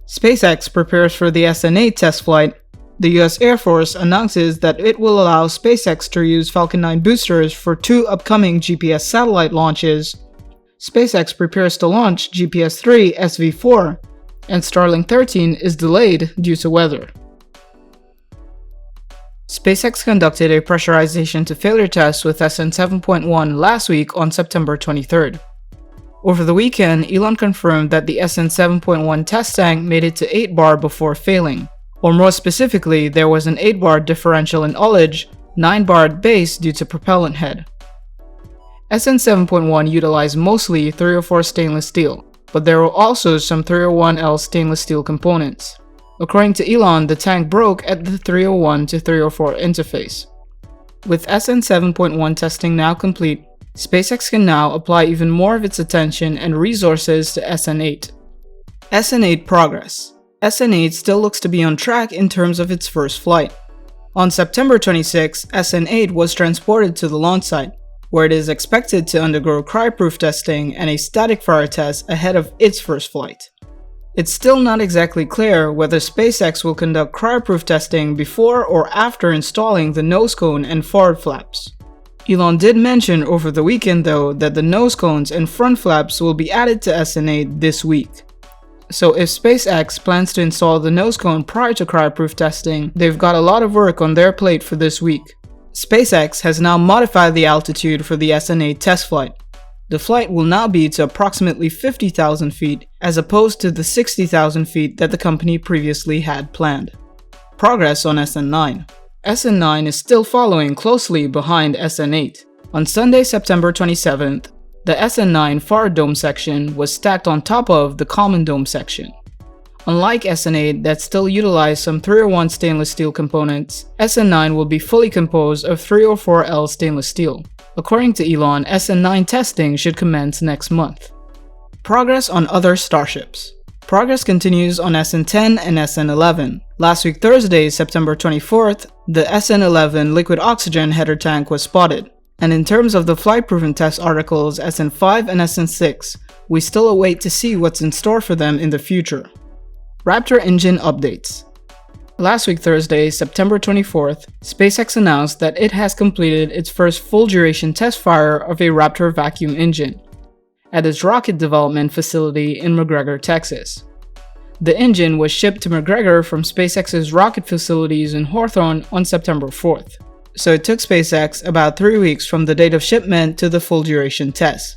SpaceX prepares for the SN8 test flight. The US Air Force announces that it will allow SpaceX to use Falcon 9 boosters for 2 upcoming GPS satellite launches. SpaceX prepares to launch GPS III SV04, and Starlink 13 is delayed due to weather. SpaceX conducted a pressurization to failure test with SN7.1 last week on September 23rd. Over the weekend, Elon confirmed that the SN7.1 test tank made it to 8 bar before failing, or more specifically, there was an 8 bar differential in ullage, 9 bar at base due to propellant head. SN7.1 utilized mostly 304 stainless steel, but there were also some 301L stainless steel components. According to Elon, the tank broke at the 301 to 304 interface. With SN7.1 testing now complete, SpaceX can now apply even more of its attention and resources to SN8. SN8 progress. SN8 still looks to be on track in terms of its first flight. On September 26, SN8 was transported to the launch site, where it is expected to undergo cryproof testing and a static fire test ahead of its first flight. It's still not exactly clear whether SpaceX will conduct cryproof testing before or after installing the nose cone and forward flaps. Elon did mention over the weekend though that the nose cones and front flaps will be added to SN8 this week. So if SpaceX plans to install the nose cone prior to cryproof testing, they've got a lot of work on their plate for this week. SpaceX has now modified the altitude for the SN8 test flight. The flight will now be to approximately 50,000 feet as opposed to the 60,000 feet that the company previously had planned. Progress on SN9. SN9 is still following closely behind SN8. On Sunday, September 27th, the SN9 forward dome section was stacked on top of the common dome section. Unlike SN8 that still utilized some 301 stainless steel components, SN9 will be fully composed of 304L stainless steel. According to Elon, SN9 testing should commence next month. Progress on other Starships. Progress continues on SN10 and SN11. Last week Thursday, September 24th, the SN11 liquid oxygen header tank was spotted. And in terms of the flight-proven test articles SN5 and SN6, we still await to see what's in store for them in the future. Raptor engine updates. Last week Thursday, September 24th, SpaceX announced that it has completed its first full-duration test fire of a Raptor vacuum engine at its rocket development facility in McGregor, Texas. The engine was shipped to McGregor from SpaceX's rocket facilities in Hawthorne on September 4th. So it took SpaceX about 3 weeks from the date of shipment to the full-duration test.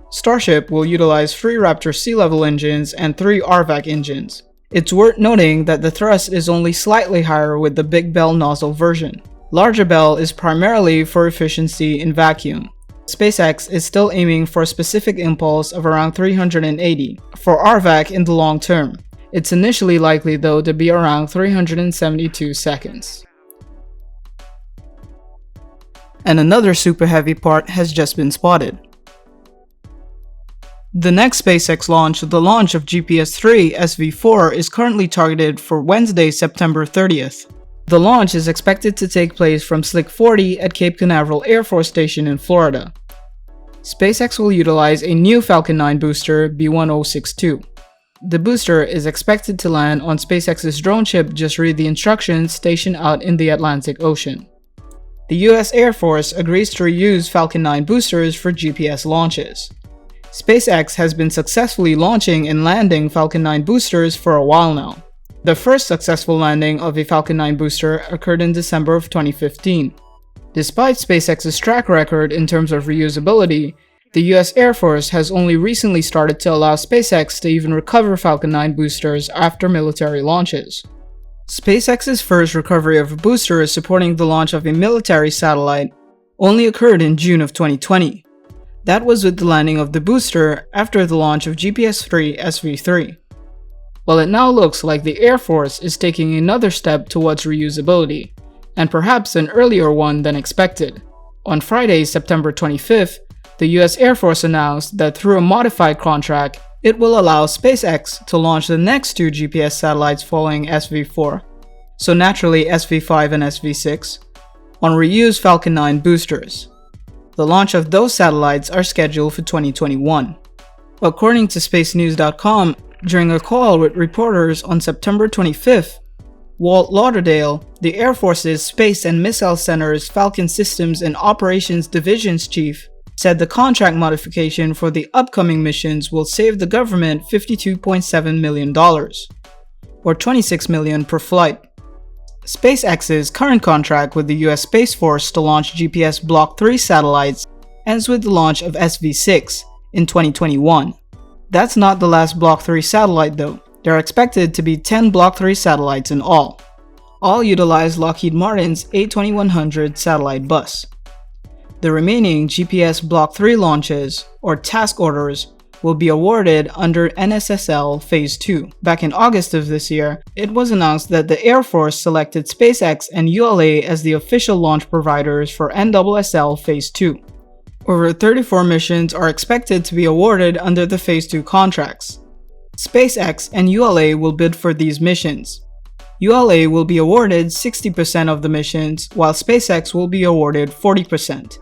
Starship will utilize 3 Raptor sea-level engines and 3 RVAC engines. It's worth noting that the thrust is only slightly higher with the Big Bell nozzle version. Larger bell is primarily for efficiency in vacuum. SpaceX is still aiming for a specific impulse of around 380 for RVAC in the long term. It's initially likely though to be around 372 seconds. And another super heavy part has just been spotted. The next SpaceX launch, the launch of GPS III SV04, is currently targeted for Wednesday, September 30th. The launch is expected to take place from Slick 40 at Cape Canaveral Air Force Station in Florida. SpaceX will utilize a new Falcon 9 booster, B1062. The booster is expected to land on SpaceX's drone ship Just Read the Instructions stationed out in the Atlantic Ocean. The US Air Force agrees to reuse Falcon 9 boosters for GPS launches. SpaceX has been successfully launching and landing Falcon 9 boosters for a while now. The first successful landing of a Falcon 9 booster occurred in December of 2015. Despite SpaceX's track record in terms of reusability, the US Air Force has only recently started to allow SpaceX to even recover Falcon 9 boosters after military launches. SpaceX's first recovery of a booster supporting the launch of a military satellite only occurred in June of 2020. That was with the landing of the booster after the launch of GPS III SV04. Well, it now looks like the Air Force is taking another step towards reusability, and perhaps an earlier one than expected. On Friday, September 25th, the US Air Force announced that through a modified contract, it will allow SpaceX to launch the next 2 GPS satellites following SV04, so naturally SV5 and SV6, on reused Falcon 9 boosters. The launch of those satellites are scheduled for 2021. According to spacenews.com, During a call with reporters on September 25th, Walt Lauderdale, the Air Force's Space and Missile Center's Falcon Systems and Operations Division's chief, said the contract modification for the upcoming missions will save the government $52.7 million, or $26 million per flight. SpaceX's current contract with the US Space Force to launch GPS Block 3 satellites ends with the launch of SV6 in 2021. That's not the last Block 3 satellite though. There are expected to be 10 Block 3 satellites in all utilize Lockheed Martin's A2100 satellite bus. The remaining GPS Block 3 launches, or task orders, will be awarded under NSSL Phase 2. Back in August of this year, it was announced that the Air Force selected SpaceX and ULA as the official launch providers for NSSL Phase 2. Over 34 missions are expected to be awarded under the Phase 2 contracts. SpaceX and ULA will bid for these missions. ULA will be awarded 60% of the missions, while SpaceX will be awarded 40%.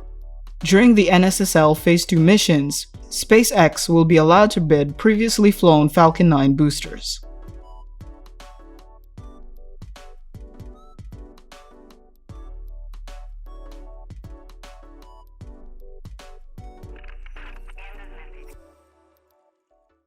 During the NSSL Phase 2 missions, SpaceX will be allowed to bid previously flown Falcon 9 boosters.